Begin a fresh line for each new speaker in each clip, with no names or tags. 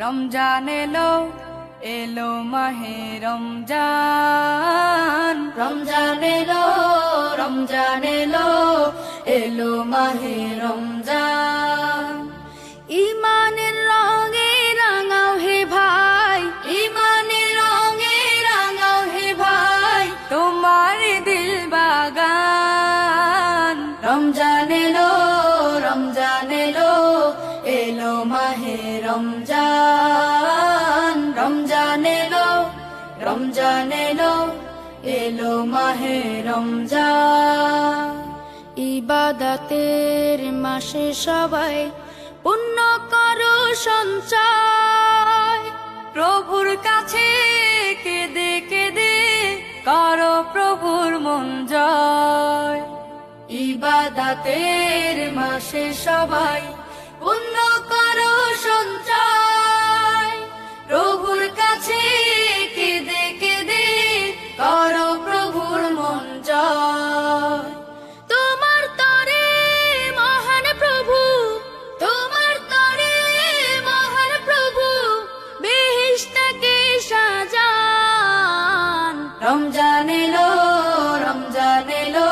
রমজান এলো এলো মাহে রমজান।
রমজান এলো রমজান এলো এলো মাহে রমজান।
ইমানের রঙে রাঙাও হে ভাই,
ইমানের রঙে রাঙাও হে ভাই,
তোমার দিল বাগান।
রমজান এলো রমজান এলো এলো মাহে রমজান। রমজান এলো রমজান এলো এলো মাহে রমজান।
ইবাদতের মাসে সবাই পুণ্য করো সঞ্চয়, প্রভুর কাছে কেঁদে কেঁদে করো প্রভুর মন জয়।
ইবাদতের মাসে সবাই পুণ্য করো সঞ্চয়, প্রভুর কাছে কেঁদে কেঁদে করো প্রভুর মন জয়।
তোমার তরে মহান প্রভু,
তোমার তরে মহান প্রভু
বেহেশতকে সাজান।
রমজান এলো রমজান এলো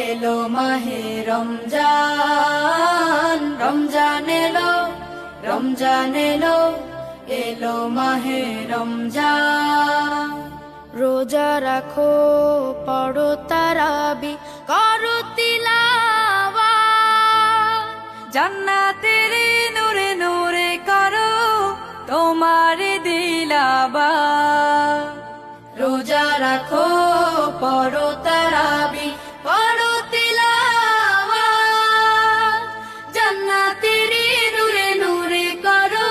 এলো মাহে রমজান। রমজান এলো রমজান এলো এলো মাহে রমজান।
রোজা রাখো পড়ো তারাবি করো তিলাওয়াত, জান্নাতের নূরে নূরে করো তোমার দিলাবাত।
রোজা রাখো পড়ো তারাবি পড়ো তিলাওয়াত, জান্নাতের নূরে নূরে করো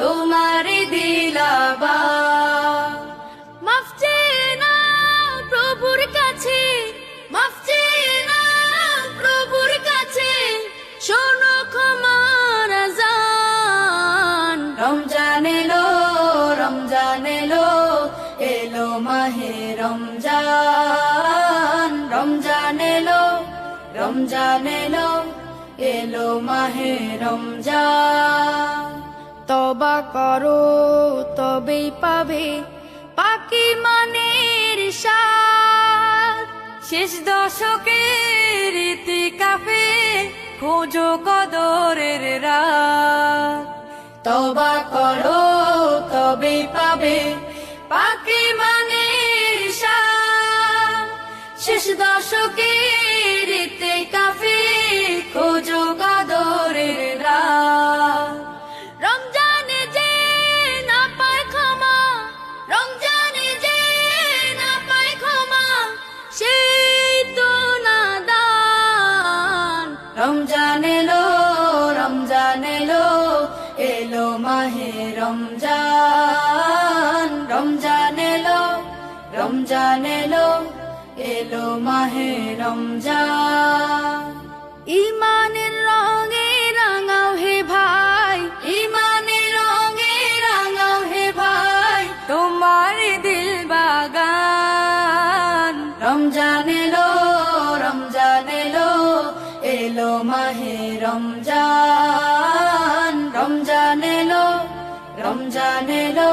তোমার দিলাবাত।
মাফ চেয়ে নাও প্রভুর কাছে,
মাফ চেয়ে নাও প্রভুর কাছে,
শোনো ক্ষমার আযান।
রমজান এলো রমজান এলো এলো মাহে রমজান। রমজান এলো রমজান এলো এলো মাহে রমজান।
তবা করো তবেই পাবে পাকি মানের স্বাদ, শেষ দশকের ইতিকাফে খোঁজো কদরের রাত।
তওবা করো তবেই পাবে পাকি মানের শান, শেষ দশকের ইতিকাফে খোঁজো কদরের রাত।
রমজানে যে না পায় ক্ষমা,
রমজানে যে না পায় ক্ষমা,
সেই তো নাদান।
রমজান এলো রমজান এলো এলো মাহে রমজান। রমজান এলো রমজান এলো এলো মাহে রমজান।
ইমানের রঙে রাঙাও হে ভাই,
ইমানের রঙে রাঙাও হে ভাই,
তোমার দিল বাগান।
রমজান এলো রমজান এলো এলো মাহে রমজান। রমজান এলো রমজান এলো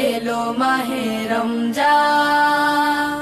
এলো মাহে রমজান।